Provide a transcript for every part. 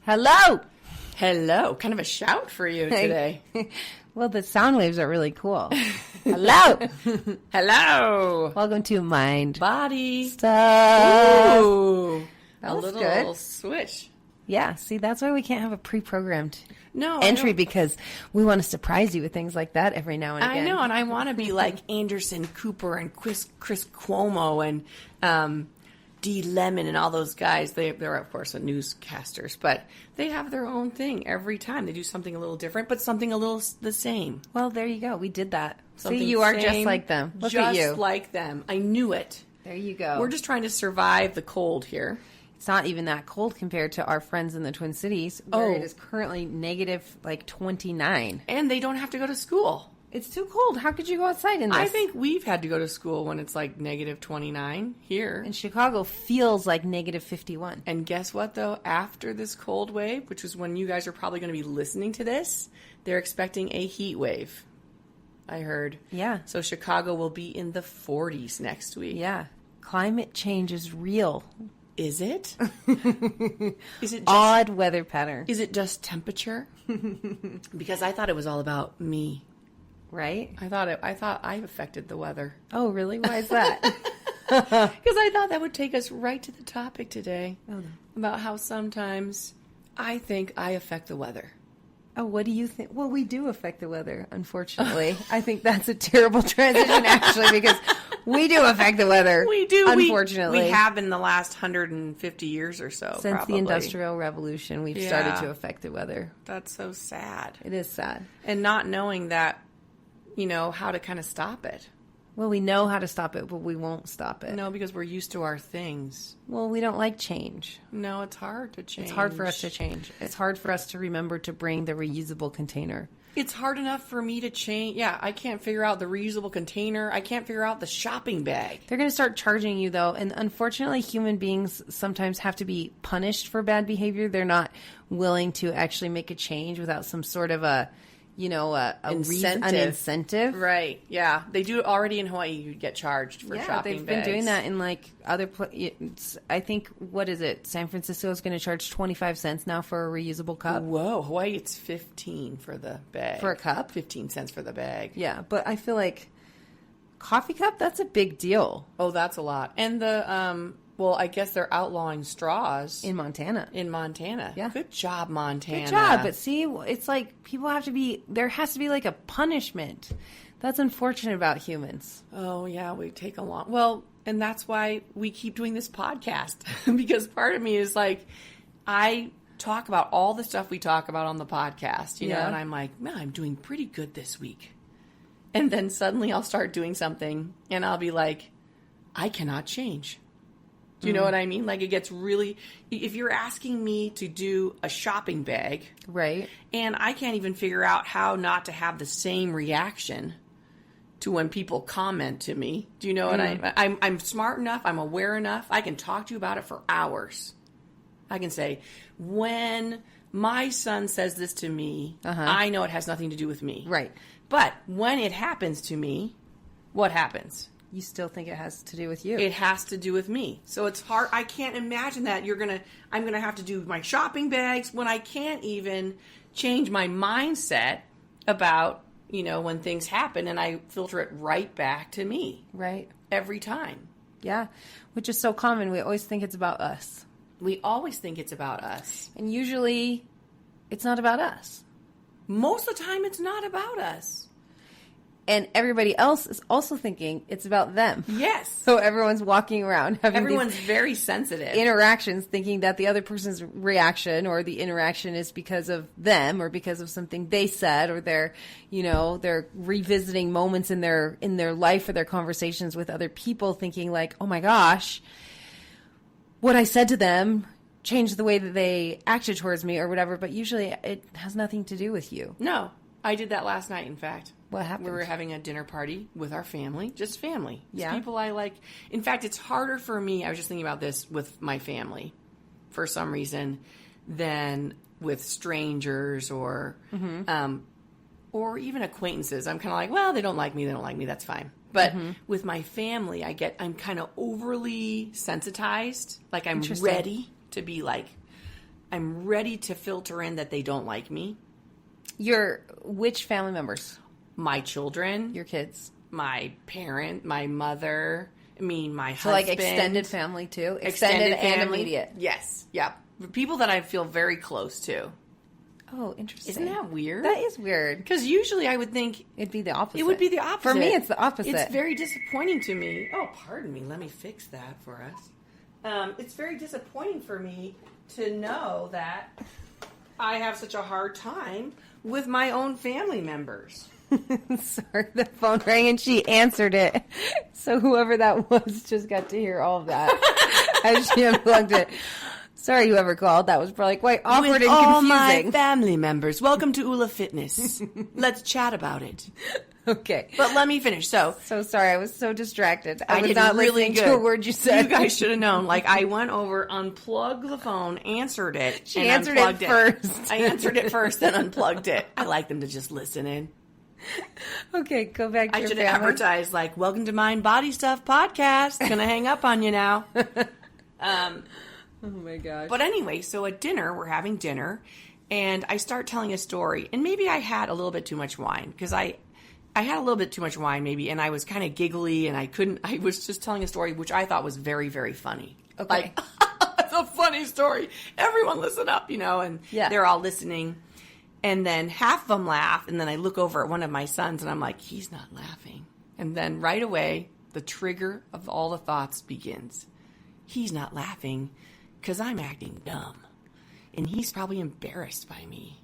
Hello! Hello. Kind of a shout for you today. Well, the sound waves are really cool. Hello! Hello. Welcome to Mind Body. Stuff. Ooh. That A was little good. switch. Yeah, see, that's why we can't have a pre-programmed No, entry, because we want to surprise you with things like that every now and I again. know, and I want to be like Anderson Cooper and Chris Cuomo and D. Lemon and all those guys. They're, of course, newscasters, but they have their own thing every time. They do something a little different, but something a little the same. Well, there you go. We did that. Something See, you are just same, like them. Look just at you. like them. I knew it. There you go. We're just trying to survive the cold here. It's not even that cold compared to our friends in the Twin Cities, where it is currently negative, 29. And they don't have to go to school. It's too cold. How could you go outside in this? I think we've had to go to school when it's like negative 29 here. And Chicago feels like negative 51. And guess what, though? After this cold wave, which is when you guys are probably going to be listening to this, they're expecting a heat wave. I heard. Yeah. So Chicago will be in the 40s next week. Yeah. Climate change is real. Is it? Is it just, odd weather pattern? Is it just temperature? Because I thought it was all about me. Right? I thought I affected the weather. Oh, really? Why is that? Because I thought that would take us right to the topic today. Oh, no. About how sometimes I think I affect the weather. Oh, what do you think? Well, we do affect the weather, unfortunately. I think that's a terrible transition, actually, because we do affect the weather. We do. Unfortunately. We have in the last 150 years or so. Since probably. the Industrial Revolution, we've started to affect the weather. That's so sad. It is sad. And not knowing that, how to kind of stop it. Well, we know how to stop it, but we won't stop it. No, because we're used to our things. Well, we don't like change. No, it's hard to change. It's hard for us to change. It's hard for us to remember to bring the reusable container. It's hard enough for me to change. Yeah, I can't figure out the reusable container. I can't figure out the shopping bag. They're going to start charging you, though. And unfortunately, human beings sometimes have to be punished for bad behavior. They're not willing to actually make a change without some sort of a incentive. An incentive. Right. Yeah. They do it already in Hawaii. You get charged for shopping they've bags. been doing that in other places. I think, what is it? San Francisco is going to charge 25 cents now for a reusable cup. Whoa. Hawaii, it's 15 for the bag. For a cup? 15 cents for the bag. Yeah. But I feel like coffee cup, that's a big deal. Oh, that's a lot. And I guess they're outlawing straws. In Montana. Yeah. Good job, Montana. Good job. But see, it's like there has to be like a punishment. That's unfortunate about humans. Oh, yeah. We take a long. Well, and that's why we keep doing this podcast. Because part of me is like, I talk about all the stuff we talk about on the podcast, you know, and I'm like, man, I'm doing pretty good this week. And then suddenly I'll start doing something and I'll be like, I cannot change. Do you know what I mean? Like, it gets really... If you're asking me to do a shopping bag... Right. And I can't even figure out how not to have the same reaction to when people comment to me. Do you know what I'm smart enough, I'm aware enough, I can talk to you about it for hours. I can say, when my son says this to me, I know it has nothing to do with me. Right. But when it happens to me, what happens? You still think it has to do with you. It has to do with me. So it's hard. I can't imagine that I'm going to have to do my shopping bags when I can't even change my mindset about, when things happen, and I filter it right back to me. Right. Every time. Yeah. Which is so common. We always think it's about us. We always think it's about us. And usually it's not about us. Most of the time it's not about us. And everybody else is also thinking it's about them. Yes. So everyone's walking around having everyone's very sensitive interactions, thinking that the other person's reaction or the interaction is because of them or because of something they said, or they're revisiting moments in their life or their conversations with other people, thinking like, oh my gosh, what I said to them changed the way that they acted towards me or whatever. But usually it has nothing to do with you. No. I did that last night, in fact. What happened? We were having a dinner party with our family. Just family. Yeah. People I like. In fact, it's harder for me, I was just thinking about this, with my family, for some reason, than with strangers or even acquaintances. I'm kind of like, well, they don't like me, that's fine. But with my family, I'm kind of overly sensitized. Like, I'm ready to be like, I'm ready to filter in that they don't like me. Which family members? My children. Your kids? My parent, my mother, my husband. So like extended family too? Extended and family. immediate? Yes. Yeah. People that I feel very close to. Oh, interesting. Isn't that weird? That is weird. Because usually I would think it'd be the opposite. It would be the opposite. For me, it's the opposite. It's very disappointing to me. Oh, pardon me. Let me fix that for us. It's very disappointing for me to know that I have such a hard time with my own family members. Sorry, the phone rang and she answered it. So whoever that was just got to hear all of that as she unplugged it. Sorry, whoever called. That was probably quite awkward with and all confusing. My family members, welcome to Ula Fitness. Let's chat about it. Okay, but let me finish. So sorry, I was so distracted. I was did not really listening good. to a word you said. You guys should have known. Like I went over, unplugged the phone, answered it. She and answered unplugged it first. I answered it first, then unplugged it. I like them to just listen in. Okay, go back to I your should family. advertise like, "Welcome to Mind Body Stuff Podcast." Gonna hang up on you now. Oh my gosh. But anyway, so at dinner, we're having dinner, and I start telling a story, and maybe I had a little bit too much wine because I had a little bit too much wine maybe, and I was kind of giggly, and I was just telling a story which I thought was very, very funny. Okay. Like, it's a funny story. Everyone listen up, and they're all listening. And then half of them laugh, and then I look over at one of my sons, and I'm like, he's not laughing. And then right away, the trigger of all the thoughts begins. He's not laughing because I'm acting dumb. And he's probably embarrassed by me.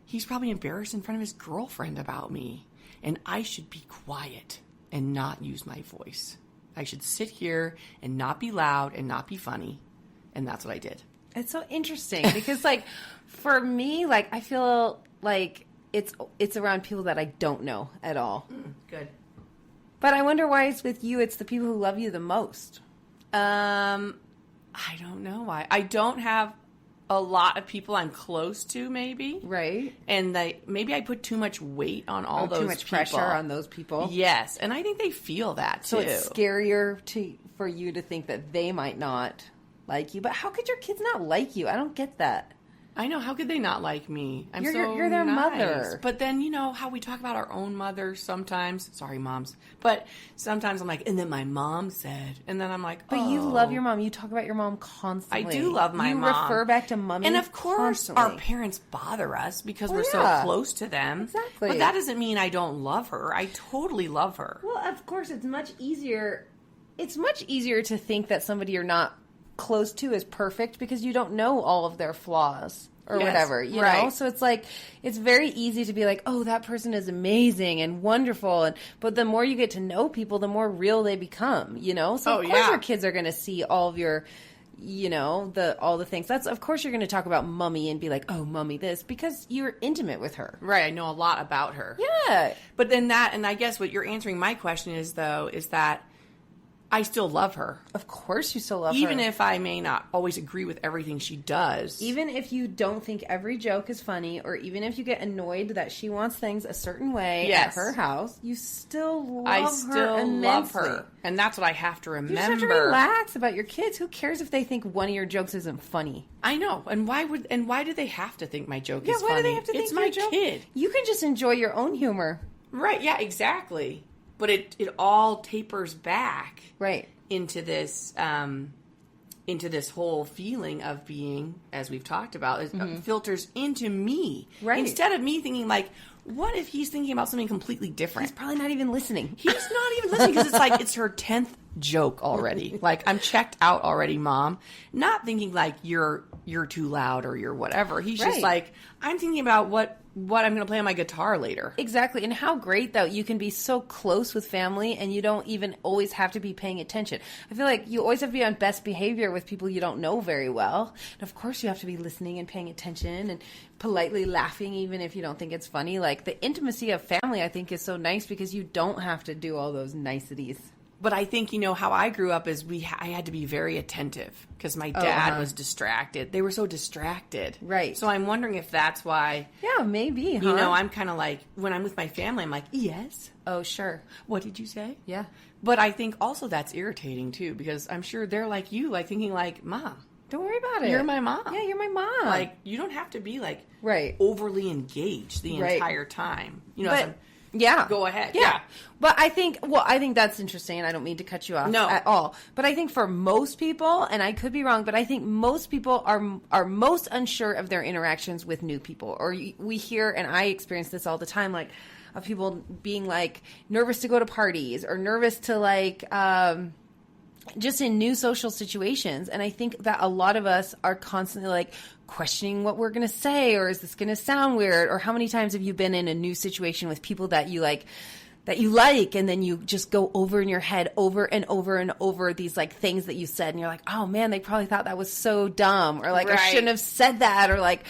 He's probably embarrassed in front of his girlfriend about me. And I should be quiet and not use my voice. I should sit here and not be loud and not be funny. And that's what I did. It's so interesting because, like, for me, like, I feel like it's around people that I don't know at all. Good. But I wonder why it's with you. It's the people who love you the most. I don't know why. I don't have a lot of people I'm close to, maybe. Right. And maybe I put too much weight on all those people. Too much pressure on those people. Yes. And I think they feel that, too. So it's scarier for you to think that they might not like you. But how could your kids not like you? I don't get that. I know. How could they not like me? You're their mother. But then, how we talk about our own mothers sometimes. Sorry, moms. But sometimes I'm like, and then my mom said. And then I'm like, But you love your mom. You talk about your mom constantly. I do love my mom. You refer back to mommy And of course, constantly. our parents bother us because we're so close to them. Exactly. But that doesn't mean I don't love her. I totally love her. Well, of course, it's much easier. It's much easier to think that somebody you're not close to is perfect because you don't know all of their flaws or whatever, you know? So it's like, it's very easy to be like, oh, that person is amazing and wonderful. But the more you get to know people, the more real they become, So of course your kids are going to see all of your, all the things. Of course you're going to talk about mommy and be like, oh, mommy this, because you're intimate with her. Right. I know a lot about her. Yeah. But then and I guess what you're answering my question is, though, is that I still love her. Of course you still love her. Even if I may not always agree with everything she does. Even if you don't think every joke is funny, or even if you get annoyed that she wants things a certain way at her house, you still love her immensely. And that's what I have to remember. You just have to relax about your kids. Who cares if they think one of your jokes isn't funny? I know. And why do they have to think my joke is funny? Why do they have to think it's my kid. You can just enjoy your own humor. Right, yeah, exactly. But it all tapers back into this whole feeling of being, as we've talked about, filters into me. Right. Instead of me thinking like, what if he's thinking about something completely different? He's probably not even listening. He's not even listening because it's like it's her 10th joke already. Like, I'm checked out already, Mom. Not thinking like you're too loud or you're whatever. He's just like, I'm thinking about what I'm going to play on my guitar later. Exactly. And how great, though, you can be so close with family and you don't even always have to be paying attention. I feel like you always have to be on best behavior with people you don't know very well. And, of course, you have to be listening and paying attention and politely laughing even if you don't think it's funny. Like, the intimacy of family, I think, is so nice because you don't have to do all those niceties. But I think, how I grew up is I had to be very attentive because my dad was distracted. They were so distracted. Right. So I'm wondering if that's why. Yeah, maybe, huh? I'm kind of like, when I'm with my family, I'm like, yes. Oh, sure. What did you say? Yeah. But I think also that's irritating, too, because I'm sure they're like you, like thinking like, Mom, Don't worry about it. You're my mom. Yeah, you're my mom. Like, you don't have to be, like, right. overly engaged the entire time. You know, but, yeah. Go ahead. Yeah. But I think that's interesting, and I don't mean to cut you off at all. But I think for most people, and I could be wrong, but I think most people are most unsure of their interactions with new people. Or we hear, and I experience this all the time, like, of people being, like, nervous to go to parties or nervous to, like, just in new social situations. And I think that a lot of us are constantly, like, questioning what we're going to say, or is this going to sound weird? Or how many times have you been in a new situation with people that you like, and then you just go over in your head over and over and over these, like, things that you said, and you're like, oh man, they probably thought that was so dumb, or like, I shouldn't have said that, or like,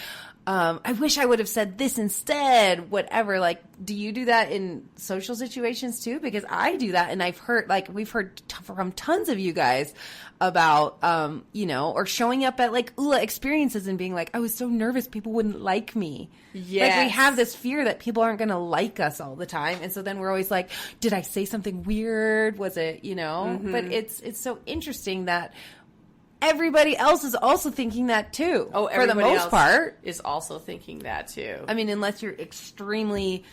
I wish I would have said this instead, whatever. Like, do you do that in social situations too? Because I do that, and I've heard, like, we've heard from tons of you guys about, or showing up at, like, ULA experiences and being like, I was so nervous people wouldn't like me. Yes. Like, we have this fear that people aren't going to like us all the time. And so then we're always like, did I say something weird? Was it, But it's so interesting that everybody else is also thinking that too. Oh, for the most part, is also thinking that too. I mean, unless you're extremely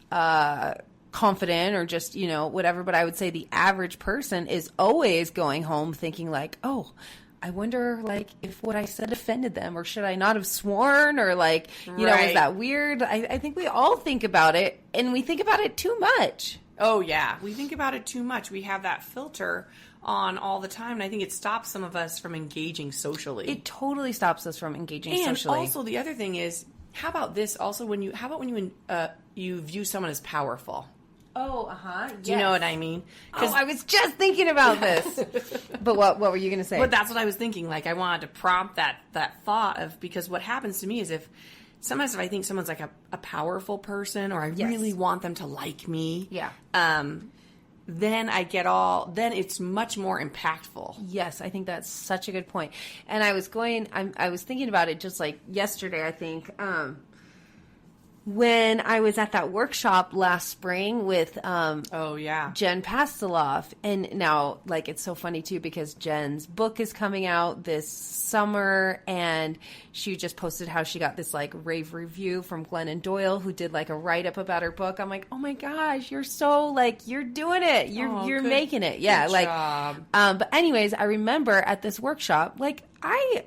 confident or just, whatever. But I would say the average person is always going home thinking like, oh, I wonder, like, if what I said offended them, or should I not have sworn, or like, was that weird? I think we all think about it, and we think about it too much. Oh yeah, we think about it too much. We have that filter on all the time, and I think it stops some of us from engaging socially. It totally stops us from engaging socially. And also the other thing is, how about this? Also, when you view someone as powerful? Oh, yes. Do you know what I mean? Oh, I was just thinking about this. But what were you going to say? But that's what I was thinking. Like, I wanted to prompt that thought of, because what happens to me is sometimes if I think someone's like a powerful person, or I really want them to like me. Yeah. Then it's much more impactful. Yes, I think that's such a good point. And I was thinking about it just like yesterday, I think, when I was at that workshop last spring with Jen Pasteloff. And now, like, it's so funny too, because Jen's book is coming out this summer, and she just posted how she got this, like, rave review from Glennon Doyle, who did, like, a write-up about her book. I'm like, oh my gosh, you're so, like, you're doing it. You're making it. Yeah. Good like, job. But anyways, I remember at this workshop, like, I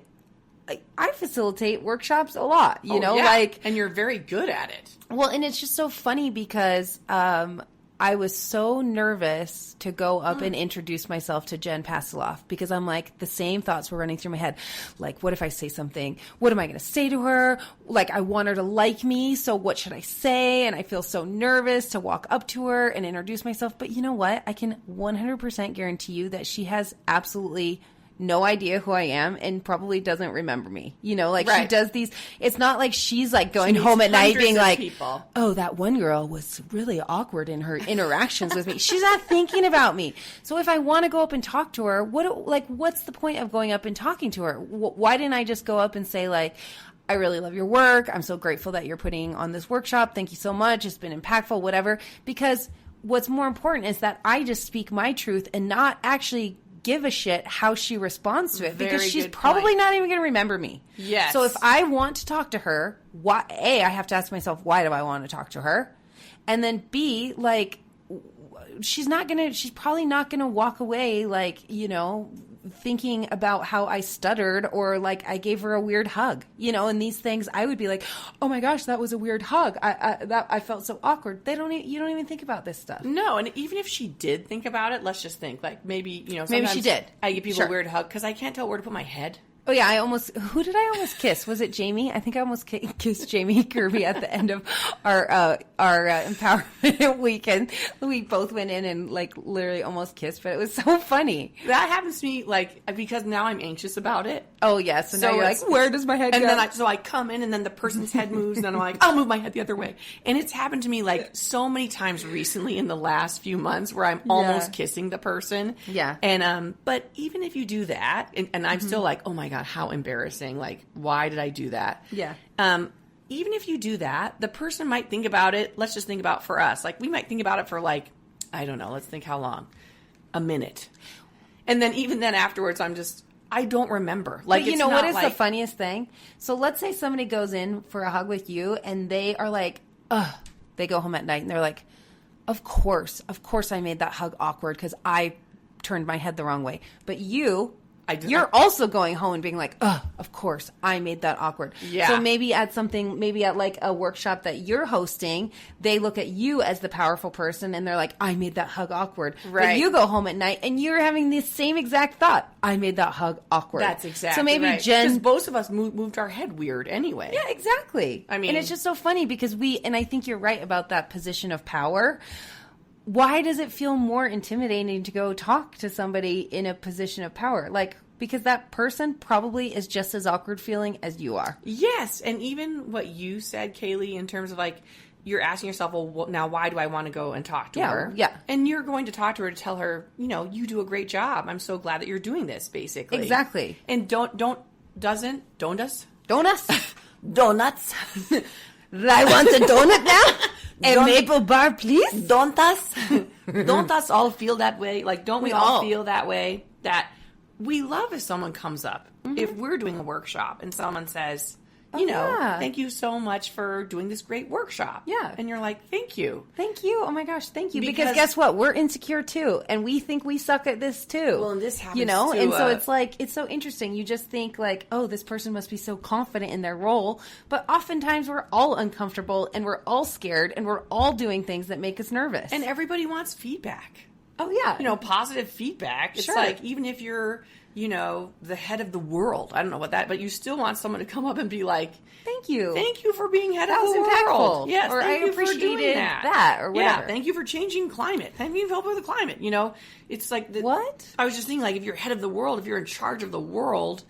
facilitate workshops a lot, and you're very good at it. Well, and it's just so funny because I was so nervous to go up and introduce myself to Jen Pasteloff, because I'm like, the same thoughts were running through my head. Like, what if I say something? What am I going to say to her? Like, I want her to like me, so what should I say? And I feel so nervous to walk up to her and introduce myself. But you know what? I can 100% guarantee you that she has absolutely no idea who I am, and probably doesn't remember me. She does these. It's not like she's like going home at night being like, oh, that one girl was really awkward in her interactions with me. She's not thinking about me. So if I want to go up and talk to her, what's the point of going up and talking to her? Why didn't I just go up and say, like, I really love your work. I'm so grateful that you're putting on this workshop. Thank you so much. It's been impactful, whatever. Because what's more important is that I just speak my truth and not actually give a shit how she responds to it, because she's probably not even going to remember me. Yes. So if I want to talk to her, I have to ask myself, why do I want to talk to her? And then B, like, she's probably not going to walk away, like, thinking about how I stuttered, or like I gave her a weird hug, and these things I would be like, oh my gosh, that was a weird hug. I felt so awkward. You don't even think about this stuff. No. And even if she did think about it, let's just think, like, maybe she did. I give people a weird hug because I can't tell where to put my head. Oh yeah, who did I almost kiss? Was it Jamie? I think I almost kissed Jamie Kirby at the end of our empowerment weekend. We both went in and, like, literally almost kissed, but it was so funny. That happens to me, like, because now I'm anxious about it. Oh yes, so now you're like, where does my head go? And then I come in, and then the person's head moves, and then I'm like, I'll move my head the other way. And it's happened to me, like, so many times recently in the last few months where I'm almost kissing the person. Yeah. And but even if you do that, and I'm still like, oh my God, how embarrassing. Like, why did I do that? Yeah. Even if you do that, the person might think about it. Let's just think about for us. Like, we might think about it for, like, I don't know. Let's think how long. A minute. And then even then afterwards, I don't remember. Like, you know what is the funniest thing? So let's say somebody goes in for a hug with you and they are like, ugh, they go home at night and they're like, of course I made that hug awkward because I turned my head the wrong way. But you're also going home and being like, ugh, of course, I made that awkward. Yeah. So maybe at like a workshop that you're hosting, they look at you as the powerful person and they're like, I made that hug awkward. Right. But you go home at night and you're having the same exact thought. I made that hug awkward. That's exactly so maybe right. Jen... Because both of us moved our head weird anyway. Yeah, exactly. I mean... And it's just so funny because and I think you're right about that position of power. Why does it feel more intimidating to go talk to somebody in a position of power? Like, because that person probably is just as awkward feeling as you are. Yes. And even what you said, Kaylee, in terms of like, you're asking yourself, well, now why do I want to go and talk to her? Yeah. And you're going to talk to her to tell her, you know, you do a great job. I'm so glad that you're doing this, basically. Exactly. And donuts? Donuts. I want a donut now. A maple bar, please. Don't us all feel that way? Like, don't we all feel that way? That we love if someone comes up. Mm-hmm. If we're doing a workshop and someone says, thank you so much for doing this great workshop. Yeah. And you're like, thank you. Thank you. Oh my gosh, thank you. Because guess what? We're insecure too. And we think we suck at this too. Well, and this happens too. And so it's like, it's so interesting. You just think like, oh, this person must be so confident in their role. But oftentimes we're all uncomfortable and we're all scared and we're all doing things that make us nervous. And everybody wants feedback. Oh, yeah. Positive feedback. It's like, even if you're, the head of the world, I don't know what that, but you still want someone to come up and be like, thank you. Thank you for being head of the world. Yes, or thank you for doing that. Or whatever. Yeah, thank you for changing climate. Thank you for helping with the climate. It's like... What? I was just thinking, like, if you're head of the world, if you're in charge of the world...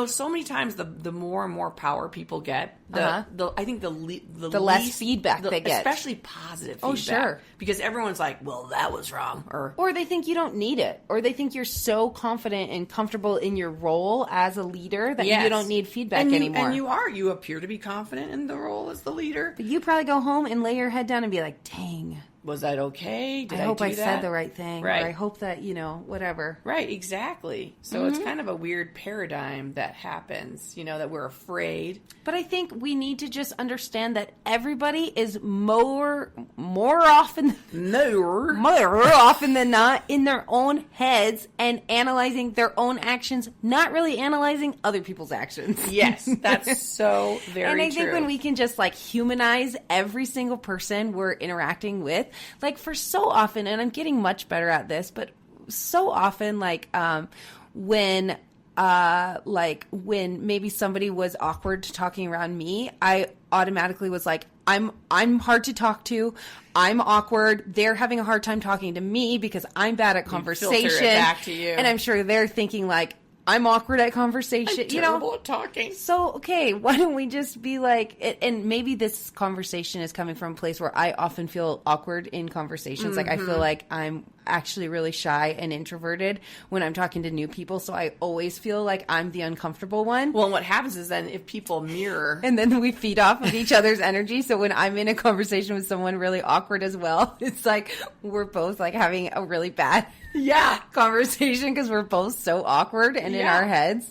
so many times the more and more power people get, I think the less feedback they get, especially positive feedback. Oh, sure, because everyone's like, "Well, that was wrong," or they think you don't need it, or they think you're so confident and comfortable in your role as a leader that you don't need feedback anymore. And you appear to be confident in the role as the leader. But you probably go home and lay your head down and be like, "Dang. Was that okay? I hope I said the right thing. Right. Or I hope that, whatever." Right, exactly. So it's kind of a weird paradigm that happens, that we're afraid. But I think we need to just understand that everybody is more often than not in their own heads and analyzing their own actions, not really analyzing other people's actions. Yes, that's so very true. And I think when we can just humanize every single person we're interacting with, like for so often, and I'm getting much better at this, but so often, when maybe somebody was awkward talking around me, I automatically was like, I'm hard to talk to. I'm awkward. They're having a hard time talking to me because I'm bad at conversation. Filter it back to you. And I'm sure they're thinking like, I'm awkward at conversation. I'm terrible at talking. So, okay, why don't we just be like, and maybe this conversation is coming from a place where I often feel awkward in conversations. Like, I feel like I'm actually really shy and introverted when I'm talking to new people. So I always feel like I'm the uncomfortable one. Well, and what happens is then if people mirror. And then we feed off of each other's energy. So when I'm in a conversation with someone really awkward as well, it's like we're both having a really bad conversation because we're both so awkward and in our heads.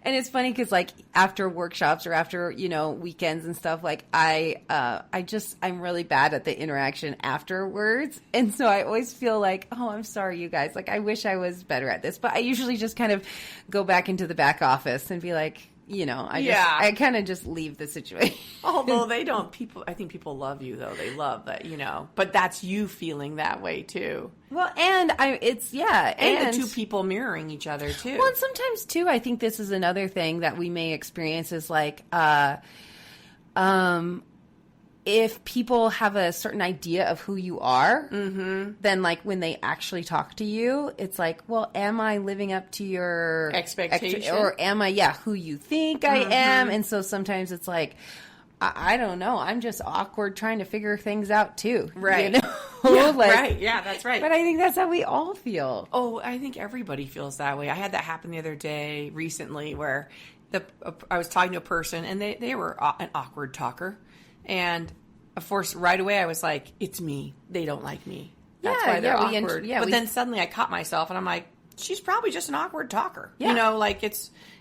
And it's funny because after workshops or after, weekends and stuff, I'm really bad at the interaction afterwards. And so I always feel like, oh, I'm sorry, you guys. I wish I was better at this. But I usually just kind of go back into the back office and be like, I kind of just leave the situation. Although they don't, I think people love you though. They love that, but that's you feeling that way too. Well, and and the two people mirroring each other too. Well, and sometimes too, I think this is another thing that we may experience is if people have a certain idea of who you are, then when they actually talk to you, it's like, well, am I living up to your expectation, or am I, who you think I am? And so sometimes it's like, I don't know. I'm just awkward trying to figure things out too, right? Yeah, right. Yeah, that's right. But I think that's how we all feel. Oh, I think everybody feels that way. I had that happen the other day recently, where I was talking to a person and they were an awkward talker. And, of course, right away I was like, it's me. They don't like me. That's why they're awkward. Then suddenly I caught myself and I'm like, she's probably just an awkward talker. Yeah. You know, like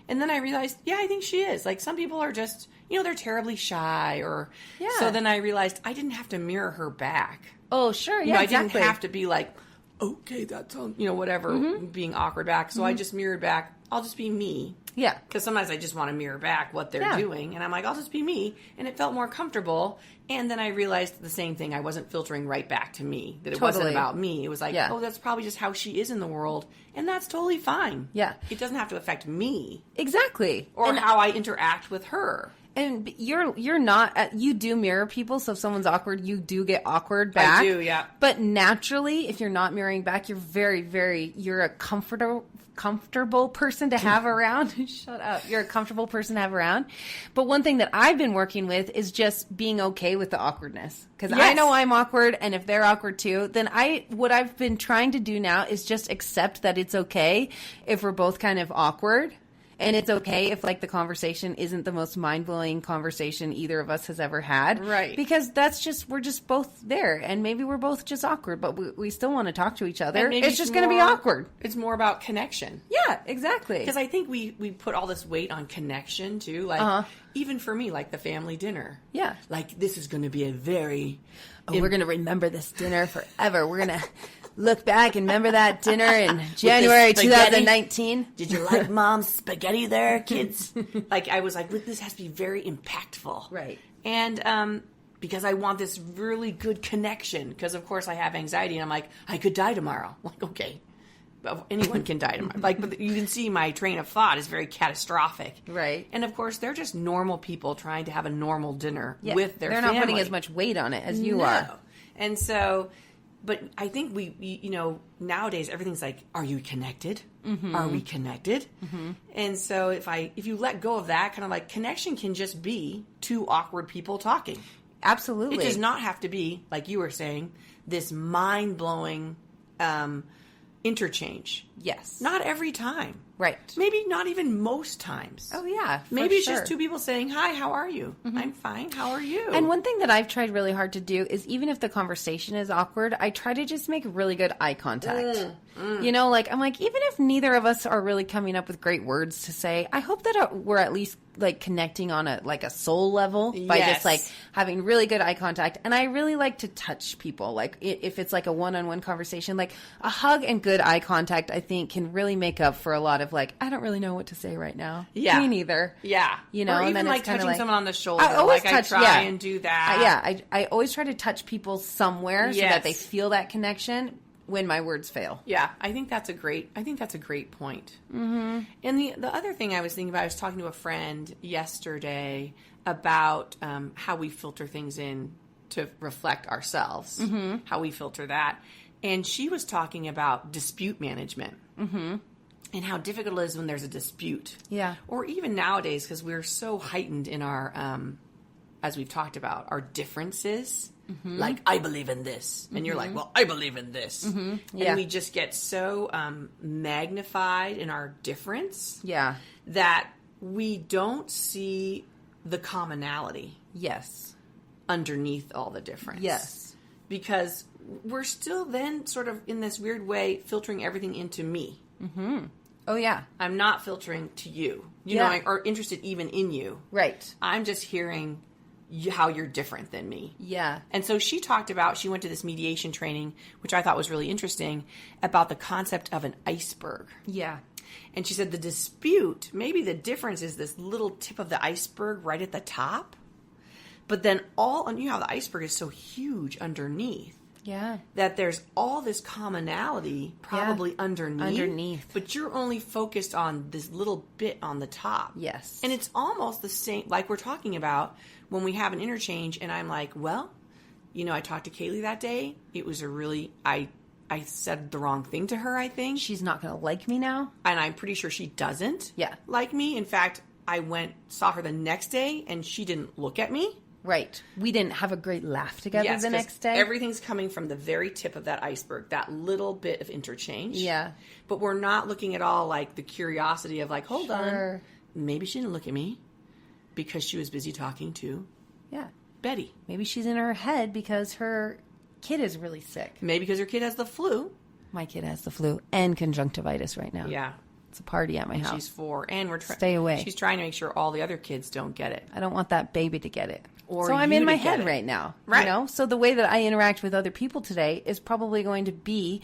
and then I realized, yeah, I think she is. Like some people are just, you know, they're terribly shy or, so then I realized I didn't have to mirror her back. Oh, sure. Yeah, You know, I exactly. didn't have to be like, okay, that's, you know, whatever, being awkward back. So I just mirrored back. I'll just be me. Yeah. Because sometimes I just want to mirror back what they're doing. And I'm like, I'll just be me. And it felt more comfortable. And then I realized the same thing. I wasn't filtering right back to me. That it wasn't about me. It was like, oh, that's probably just how she is in the world. And that's totally fine. Yeah. It doesn't have to affect me. Exactly. Or how I interact with her. And you're not, you do mirror people. So if someone's awkward, you do get awkward back. I do, yeah. But naturally, if you're not mirroring back, you're you're a comfortable person to have around. Shut up. You're a comfortable person to have around. But one thing that I've been working with is just being okay with the awkwardness. Because I know I'm awkward, and if they're awkward too, then what I've been trying to do now is just accept that it's okay if we're both kind of awkward. And it's okay if, like, the conversation isn't the most mind-blowing conversation either of us has ever had. Right. Because we're just both there. And maybe we're both just awkward, but we still want to talk to each other. It's just going to be awkward. It's more about connection. Yeah, exactly. Because I think we put all this weight on connection, too. Like, even for me, like the family dinner. Yeah. Like, this is going to be a very... we're going to remember this dinner forever. We're going to... look back and remember that dinner in January 2019. Did you like Mom's spaghetti there, kids? Like, I was like, this has to be very impactful. Right. And because I want this really good connection. Because, of course, I have anxiety. And I'm like, I could die tomorrow. I'm like, okay. Well, anyone can die tomorrow. Like, but you can see my train of thought is very catastrophic. Right. And, of course, they're just normal people trying to have a normal dinner with their family. They're not putting as much weight on it as you are. And so... But I think we, you know, nowadays everything's like, are you connected? Mm-hmm. Are we connected? Mm-hmm. And so if you let go of that, kind of like connection can just be two awkward people talking. Absolutely. It does not have to be, like you were saying, this mind-blowing interchange. Yes. Not every time. Right. Maybe not even most times. Oh, yeah. Maybe it's just two people saying, hi, how are you? Mm-hmm. I'm fine. How are you? And one thing that I've tried really hard to do is even if the conversation is awkward, I try to just make really good eye contact. You know, like, I'm like, even if neither of us are really coming up with great words to say, I hope that we're at least like connecting on a soul level by just like having really good eye contact. And I really like to touch people. Like if it's like a one-on-one conversation, like a hug and good eye contact, I think can really make up for a lot of like, I don't really know what to say right now. Yeah. Me neither. Yeah. You know, or and even then like it's kinda touching someone on the shoulder. I always I try and do that. I always try to touch people somewhere so that they feel that connection when my words fail. Yeah, I think that's a great point. Mm-hmm. And the other thing I was thinking about, I was talking to a friend yesterday about how we filter things in to reflect ourselves, how we filter that. And she was talking about dispute management. Mm-hmm. And how difficult it is when there's a dispute. Yeah. Or even nowadays, because we're so heightened in our, as we've talked about, our differences. Mm-hmm. Like, I believe in this. And you're like, well, I believe in this. Mm-hmm. Yeah. And we just get so magnified in our difference. Yeah. That we don't see the commonality. Yes. Underneath all the difference. Yes. Because we're still then sort of in this weird way filtering everything into me. Mm-hmm. Oh, yeah. I'm not filtering to you, know, or interested even in you. Right. I'm just hearing how you're different than me. Yeah. And so she talked about, she went to this mediation training, which I thought was really interesting, about the concept of an iceberg. Yeah. And she said the dispute, maybe the difference is this little tip of the iceberg right at the top. But then you know how the iceberg is so huge underneath. Yeah. That there's all this commonality probably underneath. But you're only focused on this little bit on the top. Yes. And it's almost the same, like we're talking about when we have an interchange and I'm like, well, you know, I talked to Kaylee that day. It was I said the wrong thing to her, I think. She's not going to like me now. And I'm pretty sure she doesn't like me. In fact, I saw her the next day and she didn't look at me. Right. We didn't have a great laugh together the next day. Everything's coming from the very tip of that iceberg, that little bit of interchange. Yeah. But we're not looking at all like the curiosity of like, hold on. Maybe she didn't look at me because she was busy talking to Betty. Maybe she's in her head because her kid is really sick. Maybe because her kid has the flu. My kid has the flu and conjunctivitis right now. Yeah. It's a party at my house. She's 4, and we're Stay away. She's trying to make sure all the other kids don't get it. I don't want that baby to get it. Or so I'm you in my to get head it. right now. Right. You know? So the way that I interact with other people today is probably going to be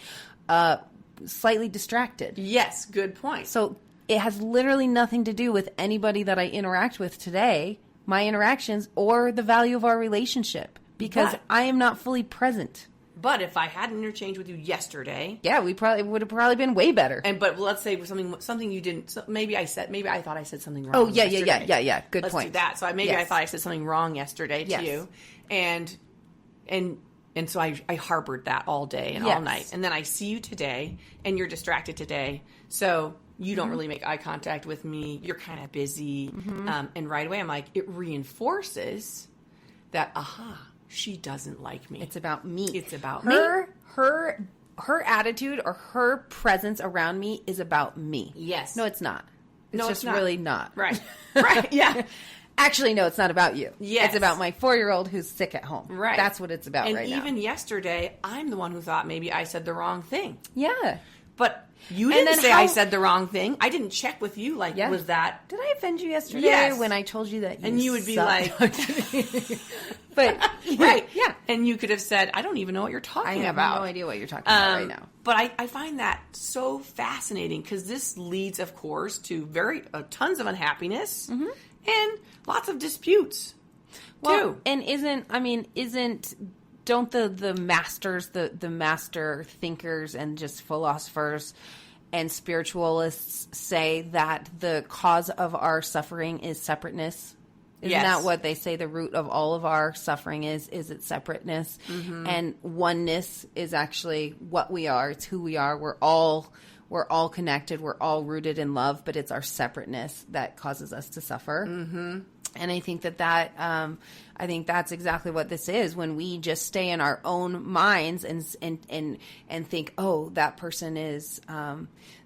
slightly distracted. Yes, good point. So it has literally nothing to do with anybody that I interact with today, my interactions, or the value of our relationship, because I am not fully present. But if I had an interchange with you yesterday, yeah, we probably would have probably been way better. But let's say something you didn't. So maybe I thought I said something wrong. Oh yeah, yesterday. yeah. Good Let's point. do that. So I thought I said something wrong yesterday to you, and so I harbored that all day and all night, and then I see you today, and you're distracted today, so you don't really make eye contact with me. You're kind of busy, and right away I'm like, it reinforces that. She doesn't like me. It's about me. It's about her. Her attitude or her presence around me is about me. Yes. No, it's not. It's No, just it's not. really not. Right. Right. Yeah. Actually, no, it's not about you. Yes. It's about my 4-year-old who's sick at home. Right. That's what it's about and right now. And even yesterday, I'm the one who thought maybe I said the wrong thing. Yeah. But you didn't say I said the wrong thing. I didn't check with you. Like, was that... Did I offend you yesterday when I told you that you And you would be sucked? like... But, right. Yeah. And you could have said, I don't even know what you're talking about. I have no idea what you're talking about right now. But I find that so fascinating because this leads, of course, to tons of unhappiness and lots of disputes, too. And don't the masters, the master thinkers and just philosophers and spiritualists say that the cause of our suffering is separateness? Isn't that what they say the root of all of our suffering is its separateness? And oneness is actually what we are. It's who we are. We're all connected. We're all rooted in love, but it's our separateness that causes us to suffer. And I think I think that's exactly what this is when we just stay in our own minds and think, oh, that person is,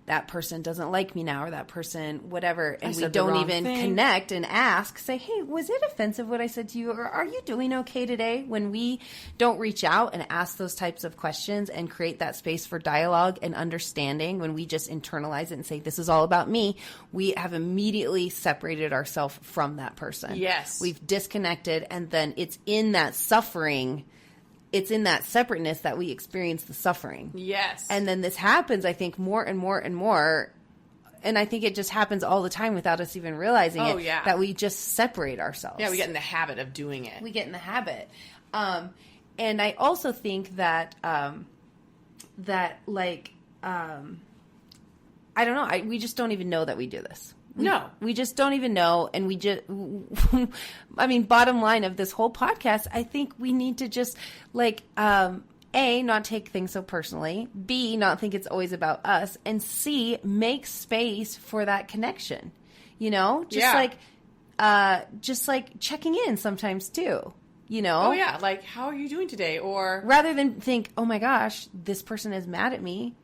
that person doesn't like me now, or that person, whatever. And we don't even connect and ask, say, hey, was it offensive what I said to you? Or are you doing okay today? When we don't reach out and ask those types of questions and create that space for dialogue and understanding, when we just internalize it and say, this is all about me, we have immediately separated ourselves from that person. Yes. We've disconnected, and then it's in that suffering, it's in that separateness that we experience the suffering. Yes. And then this happens, I think, more and more and more. And I think it just happens all the time without us even realizing that we just separate ourselves. Yeah, we get in the habit of doing it. We get in the habit. And I also think that, I don't know, we just don't even know that we do this. No. We just don't even know. And we just, bottom line of this whole podcast, I think we need to just A, not take things so personally. B, not think it's always about us. And C, make space for that connection. You know? Just like checking in sometimes too. You know? Oh yeah. Like, how are you doing today? Or rather than think, oh my gosh, this person is mad at me.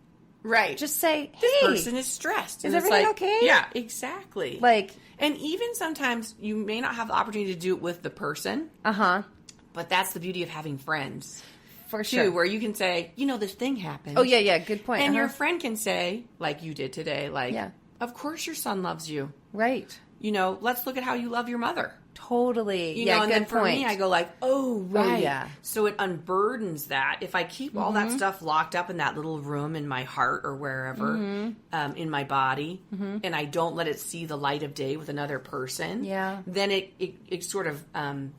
Right. Just say, hey, this person is stressed. Is everything okay? Yeah, exactly. Like, and even sometimes you may not have the opportunity to do it with the person. But that's the beauty of having friends. For sure. Too, where you can say, this thing happened. Oh, yeah, good point. And your friend can say, like you did today, yeah, of course your son loves you. Right. Let's look at how you love your mother. Totally. And good then for point. me, I go like, oh, right. Oh, yeah. So it unburdens that. If I keep all that stuff locked up in that little room in my heart or wherever, in my body, and I don't let it see the light of day with another person, then it sort of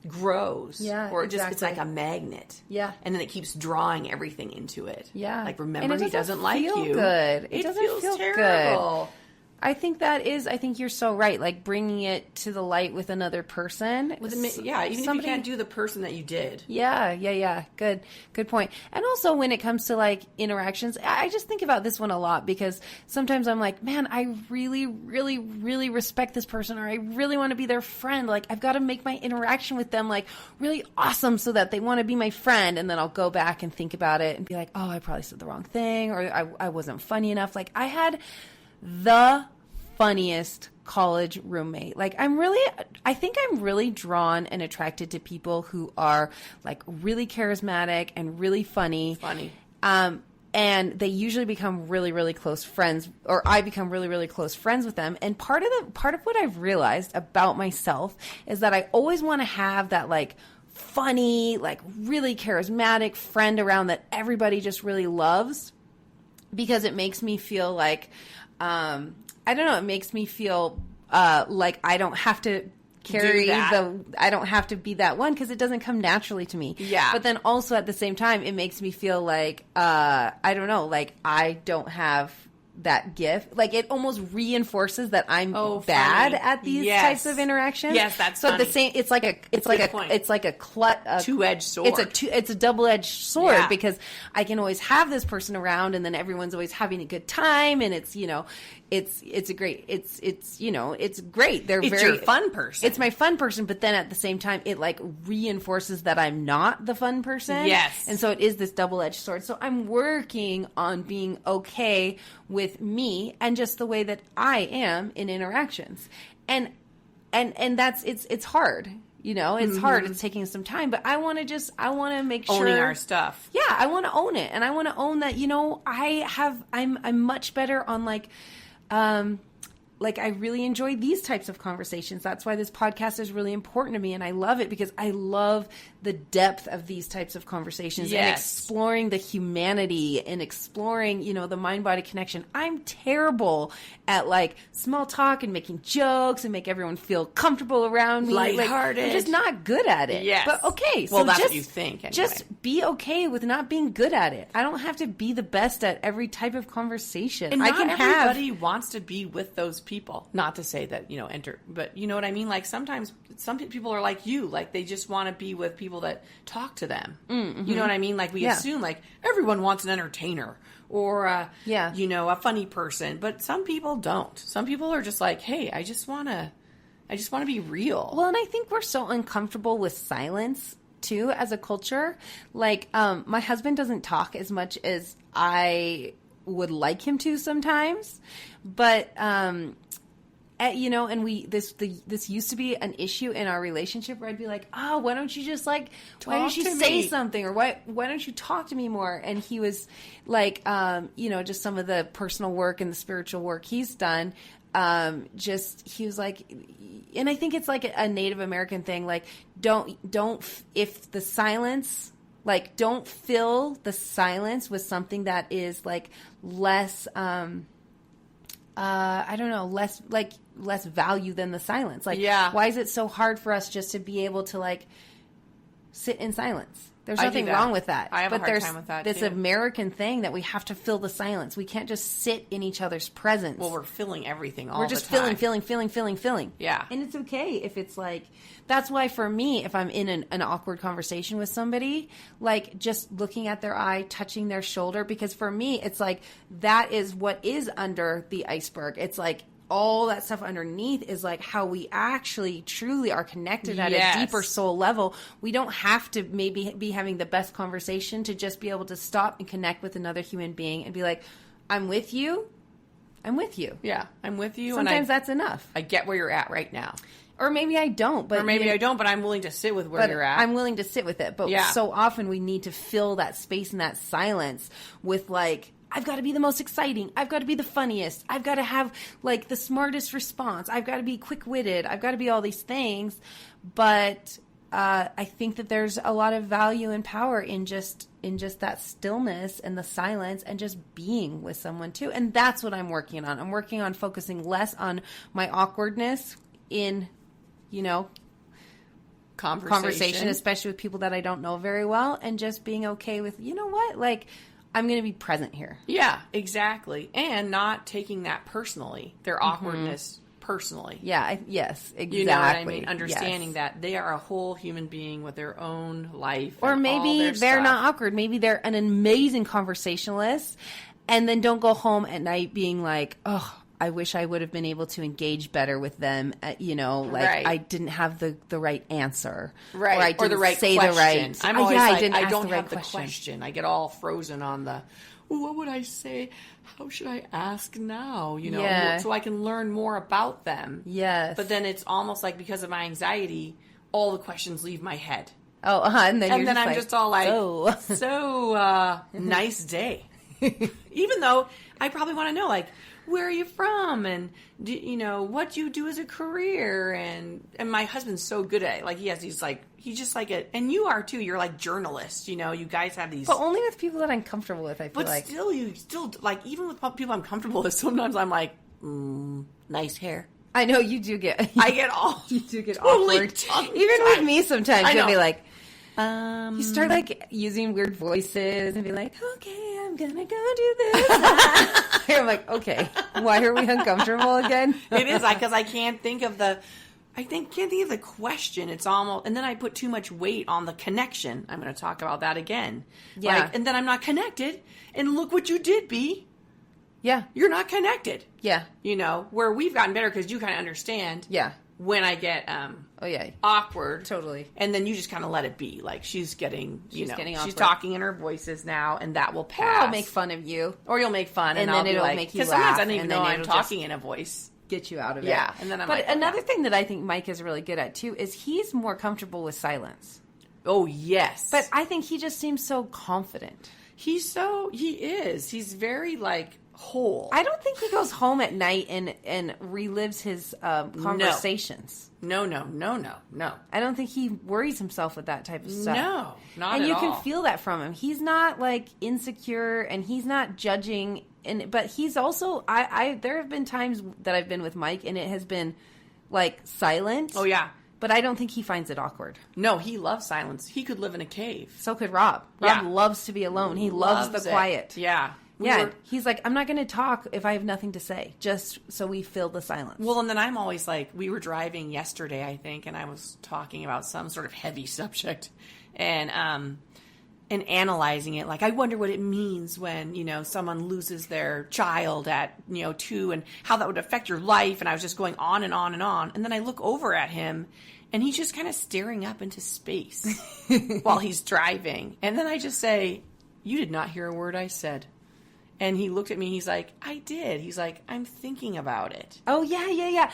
grows. Yeah, or it's like a magnet. Yeah. And then it keeps drawing everything into it. Yeah. Like, remember, he doesn't like you. Good. It doesn't feels feel terrible. Good. I think you're so right. Like bringing it to the light with another person. Even if you can't do the person that you did. Yeah. Good point. And also when it comes to like interactions, I just think about this one a lot because sometimes I'm like, man, I really, really, really respect this person, or I really want to be their friend. Like I've got to make my interaction with them like really awesome so that they want to be my friend. And then I'll go back and think about it and be like, oh, I probably said the wrong thing, or I wasn't funny enough. Like I had the funniest college roommate. Like I think I'm really drawn and attracted to people who are like really charismatic and really funny. And they usually become really, really close friends, or I become really, really close friends with them. And part of what I've realized about myself is that I always want to have that like funny, like really charismatic friend around that everybody just really loves, because it makes me feel like, I don't know, it makes me feel like I don't have to I don't have to be that one, because it doesn't come naturally to me. Yeah. But then also at the same time, it makes me feel like, I don't know, like I don't have that gift. Like it almost reinforces that I'm bad at these types of interactions. Yes, that's so funny. at the same. It's like a two-edged sword. It's a double-edged sword, Yeah. because I can always have this person around, and then everyone's always having a good time, and it's great. It's great. They're It's very your fun person. It's my fun person, but then at the same time, it like reinforces that I'm not the fun person. Yes. And so it is this double-edged sword. So I'm working on being okay with me and just the way that I am in interactions. And that's, it's hard. It's hard. It's taking some time, but I want to make sure owning our stuff. Yeah, I want to own it, and I want to own that. I'm much better on like I really enjoy these types of conversations. That's why this podcast is really important to me, and I love it because I love the depth of these types of conversations and exploring the humanity and exploring, the mind-body connection. I'm terrible at like small talk and making jokes and make everyone feel comfortable around me. Lighthearted. I'm just not good at it. Yes. But okay. Well, that's what you think, anyway. Just be okay with not being good at it. I don't have to be the best at every type of conversation. And I not can everybody wants to be with those people. Not to say that, but you know what I mean? Like sometimes some people are like you, like they just want to be with people that talk to them. Mm-hmm. You know what I mean? Like we assume like everyone wants an entertainer or a funny person, but some people don't. Some people are just like, hey, I just want to be real. Well, and I think we're so uncomfortable with silence too as a culture. Like my husband doesn't talk as much as I would like him to sometimes, but and this used to be an issue in our relationship where I'd be like, oh, why don't you just like, why don't you say something, or why don't you talk to me more? And he was like, just some of the personal work and the spiritual work he's done. He was like, and I think it's like a Native American thing, like if the silence, like don't fill the silence with something that is like less, less value than the silence. Like, why is it so hard for us just to be able to like sit in silence? There's nothing wrong with that. I have a hard time with that, this too. American thing that we have to fill the silence. We can't just sit in each other's presence. Well, we're filling everything all the time. We're just filling. Yeah. And it's okay if it's like, that's why for me, if I'm in an awkward conversation with somebody, like just looking at their eye, touching their shoulder, because for me, it's like, that is what is under the iceberg. It's like, all that stuff underneath is like how we actually truly are connected at a deeper soul level. We don't have to maybe be having the best conversation to just be able to stop and connect with another human being and be like, I'm with you. Yeah, I'm with you. Sometimes that's enough. I get where you're at right now. Or maybe I don't. But I'm willing to sit with where you're at. I'm willing to sit with it. But so often we need to fill that space and that silence with like, I've got to be the most exciting. I've got to be the funniest. I've got to have like the smartest response. I've got to be quick-witted. I've got to be all these things. But I think that there's a lot of value and power in just that stillness and the silence and just being with someone too. And that's what I'm working on. I'm working on focusing less on my awkwardness in, conversation, especially with people that I don't know very well, and just being okay with, you know what, like, I'm going to be present here. Yeah, exactly. And not taking that personally, their awkwardness personally. Yeah, yes, exactly. You know what I mean? Understanding that they are a whole human being with their own life. Or maybe they're not awkward. Maybe they're an amazing conversationalist, and then don't go home at night being like, oh, I wish I would have been able to engage better with them. I didn't have the right answer, right? Or I didn't the right say question. the right. I'm always I don't have the question. I get all frozen on the, what would I say? How should I ask now? So I can learn more about them. Yes. But then it's almost like because of my anxiety, all the questions leave my head. Oh, and then I'm just all like, so nice day. Even though I probably want to know, like, where are you from? And, what you do as a career? And my husband's so good at it. Like, he's just like and you are too. You're like journalists, you guys have these. But only with people that I'm comfortable with, I feel like. But still, like, even with people I'm comfortable with, sometimes I'm like, nice hair. I know you do get. I get all. You do get totally awkward. Even with me sometimes, you'll be like, you start like using weird voices and be like, okay, I'm gonna go do this. I'm like, okay, why are we uncomfortable again? It is because I can't think of the question. It's almost, and then I put too much weight on the connection. I'm going to talk about that again. Yeah. And then I'm not connected. And look what you did, B. Yeah. You're not connected. Yeah. Where we've gotten better because you kind of understand. Yeah. When I get awkward. Totally. And then you just kind of let it be. Like she's getting, getting awkward. She's talking in her voices now, and that will pass. Or I'll make fun of you. Or you'll make fun, and then I'll it'll be like, make you laugh. because sometimes I don't even and know then I'm talking in a voice. Get you out of it. Yeah. And then I'm but like, another thing that I think Mike is really good at too is he's more comfortable with silence. Oh, yes. But I think he just seems so confident. He is. He's very like whole. I don't think he goes home at night and relives his conversations. No. I don't think he worries himself with that type of stuff. No, not and at you all. can feel that from him. He's not like insecure and he's not judging. But he's also, there have been times that I've been with Mike and it has been like silent. Oh yeah. But I don't think he finds it awkward. No, he loves silence. He could live in a cave. So could Rob. Rob loves to be alone. He loves the quiet. Yeah. He's like, I'm not going to talk if I have nothing to say, just so we fill the silence. Well, and then I'm always like, we were driving yesterday, I think, and I was talking about some sort of heavy subject and analyzing it. Like, I wonder what it means when, someone loses their child at, 2 and how that would affect your life. And I was just going on and on and on. And then I look over at him and he's just kind of staring up into space while he's driving. And then I just say, you did not hear a word I said. And he looked at me, he's like, I did. He's like, I'm thinking about it. Oh, yeah.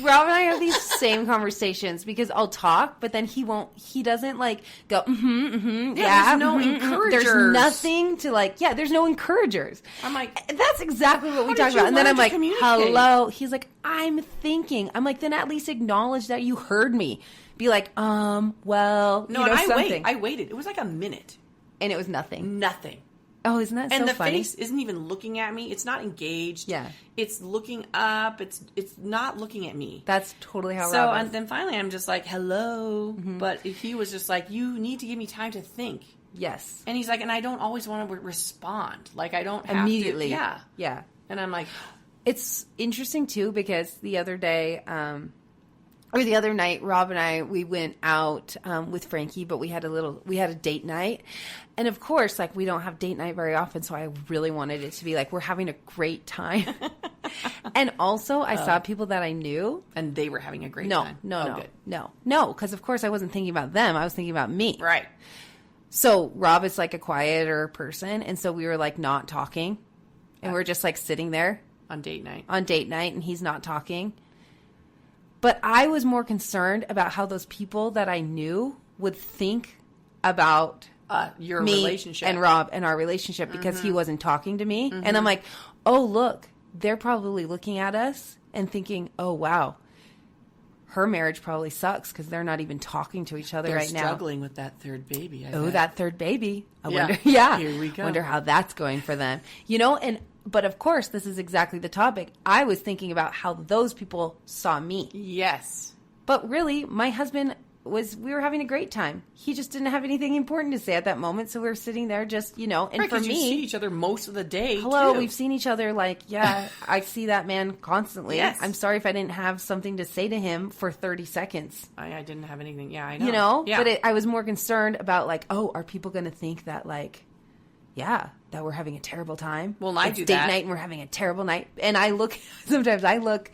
Rob and I have these same conversations because I'll talk, but then he doesn't like go, there's no encouragers. There's nothing to like, there's no encouragers. I'm like, that's exactly what we talk about. And then I'm like, hello. He's like, I'm thinking. I'm like, then at least acknowledge that you heard me. Be like, well, no, and something. I waited. It was like a minute. And it was nothing. Nothing. Oh, isn't that so funny? And the face isn't even looking at me. It's not engaged. Yeah. It's looking up. It's not looking at me. That's totally how Rob is. So, and then finally I'm just like, hello. Mm-hmm. But he was just like, you need to give me time to think. Yes. And he's like, and I don't always want to respond. Like, I don't have immediately. To. Yeah. And I'm like. It's interesting, too, because the other day, or the other night, Rob and I, we went out with Frankie, but we had a date night. And of course, like, we don't have date night very often, so I really wanted it to be like, we're having a great time. And also, I saw people that I knew. And they were having a great time. No, because of course I wasn't thinking about them. I was thinking about me. Right. So Rob is like a quieter person, and so we were like not talking. And we're just like sitting there. On date night, and he's not talking. But I was more concerned about how those people that I knew would think about your me relationship and Rob and our relationship because he wasn't talking to me. And I'm like, oh, look, they're probably looking at us and thinking, oh, wow, her marriage probably sucks because they're not even talking to each other right now. They're struggling with that third baby. That third baby. I wonder. Here we go. Wonder how that's going for them. But of course, this is exactly the topic. I was thinking about how those people saw me. Yes. But really, my husband we were having a great time. He just didn't have anything important to say at that moment. So we were sitting there just, and right, for me. You see each other most of the day. Hello, too. We've seen each other I see that man constantly. Yes. I'm sorry if I didn't have something to say to him for 30 seconds. I didn't have anything. Yeah, I know. Yeah. But I was more concerned about are people going to think that that we're having a terrible time? Well, I do date that. night and we're having a terrible night. And sometimes I look.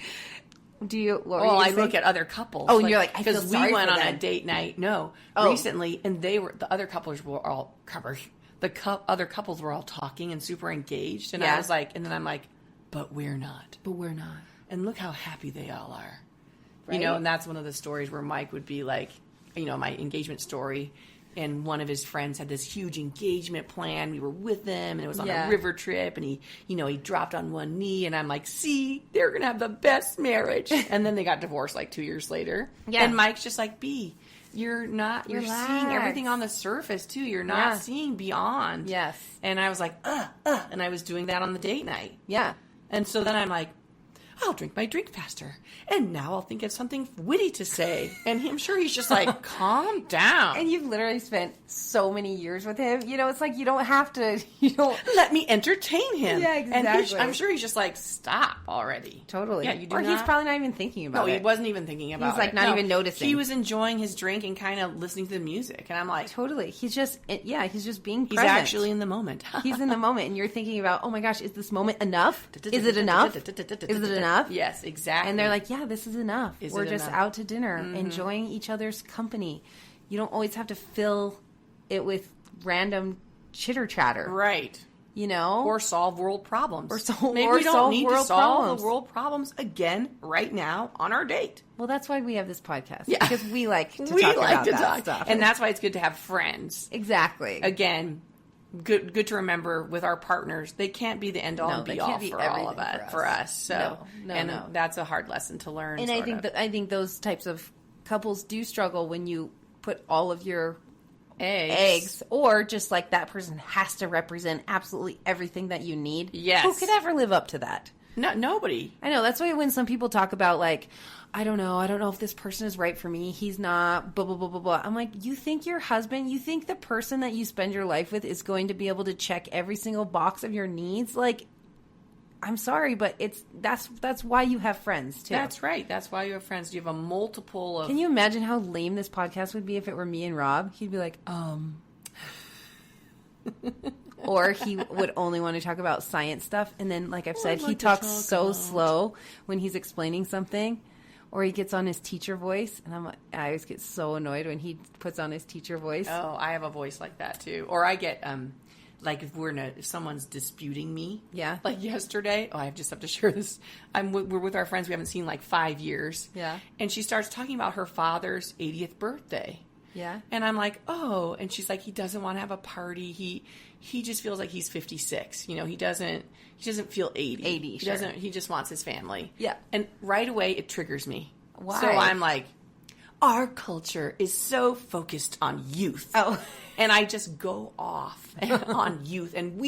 Do you? I look at other couples. Oh, and you're like, I feel sorry because we went for on them. a date night. No, recently, and the other couples were all covered. Other couples were all talking and super engaged, and I was like, and then I'm like, but we're not. And look how happy they all are. Right? And that's one of the stories where Mike would be like, my engagement story. and one of his friends had this huge engagement plan. We were with them, and it was on a river trip, and he dropped on one knee, and I'm like, see, they're going to have the best marriage. And then they got divorced like 2 years later. Yeah. And Mike's just like, you're seeing everything on the surface too. You're not seeing beyond. Yes. And I was like, and I was doing that on the date night. Yeah. And so then I'm like, I'll drink my drink faster. And now I'll think of something witty to say. And I'm sure he's just like, calm down. And you've literally spent so many years with him. It's like you don't have to, let me entertain him. Yeah, exactly. And I'm sure he's just like, stop already. Totally. Yeah, you do or he's probably not even thinking about it. No, he wasn't even thinking about it. He's like not even noticing. He was enjoying his drink and kind of listening to the music. And I'm like, totally. He's just being present. He's actually in the moment. He's in the moment. And you're thinking about, oh my gosh, is this moment enough? Is it enough? Is it enough? Yes, exactly. And they're like, yeah, this is enough. We're just out to dinner, enjoying each other's company. You don't always have to fill it with random chitter chatter. Right. Or solve world problems. Maybe we don't need to solve the world problems again right now on our date. Well, that's why we have this podcast. Yeah. Because we like to talk about that stuff. And that's why it's good to have friends. Exactly. Again, good to remember with our partners, they can't be the end all and be all for all of us. For us. So, no. That's a hard lesson to learn. And I think those types of couples do struggle when you put all of your eggs, or just like that person has to represent absolutely everything that you need. Yes. Who could ever live up to that? No, nobody. I know. That's why when some people talk about like, I don't know if this person is right for me. He's not, blah, blah, blah, blah, blah. I'm like, you think your husband, you think the person that you spend your life with is going to be able to check every single box of your needs? Like, I'm sorry, but that's why you have friends too. That's right. That's why you have friends. You have a multiple of... Can you imagine how lame this podcast would be if it were me and Rob? He'd be like, Or he would only want to talk about science stuff. And then, like I've said, he talks so slow when he's explaining something. Or he gets on his teacher voice. And I always get so annoyed when he puts on his teacher voice. Oh, I have a voice like that too. Or I get, like if someone's disputing me. Yeah. Like yesterday. Oh, I just have to share this. We're with our friends we haven't seen like 5 years. Yeah. And she starts talking about her father's 80th birthday. Yeah. And I'm like, oh. And she's like, he doesn't want to have a party. He just feels like he's 56. He doesn't feel 80. 80, He just wants his family. Yeah. And right away it triggers me. Why? So I'm like, our culture is so focused on youth. Oh. And I just go off on youth. And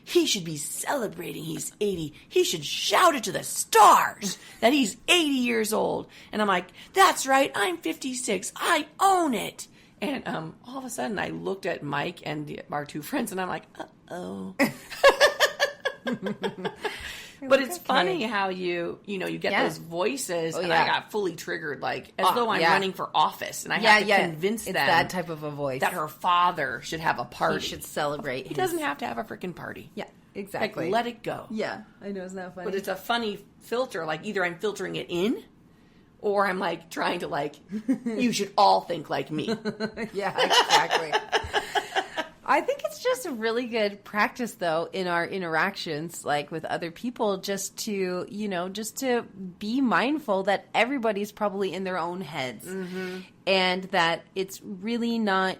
he should be celebrating he's 80. He should shout it to the stars that he's 80 years old. And I'm like, that's right. I'm 56. I own it. And all of a sudden, I looked at Mike and our two friends, and I'm like, uh-oh. But it's funny how you get those voices, and I got fully triggered, like, as though I'm running for office, and I have to convince them that type of a voice. That her father should have a party. He should celebrate. He doesn't have to have a freaking party. Yeah, exactly. Like, let it go. Yeah, I know, isn't that funny? But it's a funny filter, like, either I'm filtering it in, or I'm, like, trying to, like, you should all think like me. Yeah, exactly. I think it's just a really good practice, though, in our interactions, like, with other people, just to be mindful that everybody's probably in their own heads. Mm-hmm. And that it's really not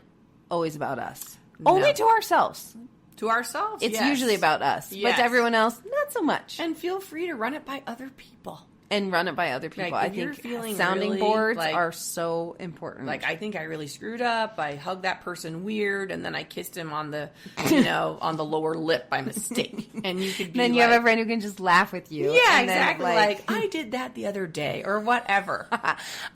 always about us. No. Only to ourselves. To ourselves, It's usually about us. Yes. But to everyone else, not so much. And feel free to run it by other people. And run it by other people. Like, I think sounding boards are so important. Like, I think I really screwed up. I hugged that person weird, and then I kissed him on the, on the lower lip by mistake. And you could be then you have a friend who can just laugh with you. Yeah, and exactly. Like, I did that the other day, or whatever.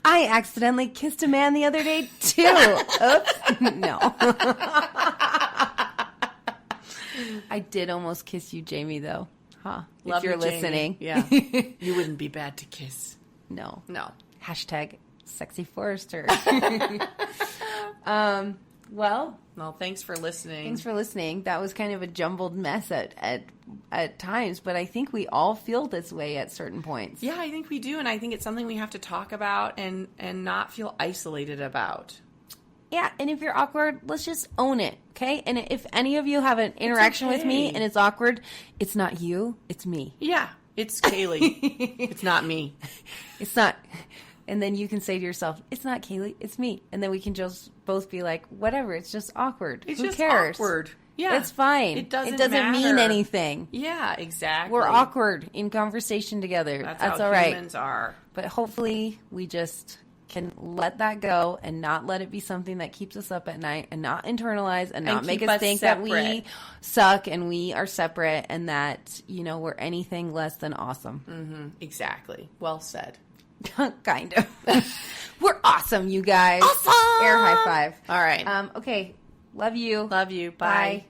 I accidentally kissed a man the other day, too. Oops. No. I did almost kiss you, Jamie, though. Huh. Love if you're you, listening. Yeah. You wouldn't be bad to kiss. No. Hashtag Sexy Forester. Well, thanks for listening. That was kind of a jumbled mess at times, but I think we all feel this way at certain points. Yeah, I think we do, and I think it's something we have to talk about and not feel isolated about. Yeah, and if you're awkward, let's just own it, okay? And if any of you have an interaction with me and it's awkward, it's not you, it's me. Yeah, it's Kaylee. It's not me. It's not And then you can say to yourself, it's not Kaylee, it's me. And then we can just both be like, whatever, it's just awkward. It's Who just cares? awkward. Yeah. It's fine. It doesn't mean matter. anything. Yeah, exactly. We're awkward in conversation together. That's how all right. humans are. But hopefully we just can let that go and not let it be something that keeps us up at night and not internalize and not make us think that we suck and we are separate and that, we're anything less than awesome. Mm-hmm. Exactly. Well said. Kind of. We're awesome, you guys. Awesome. Air high five. All right. Okay. Love you. Love you. Bye. Bye.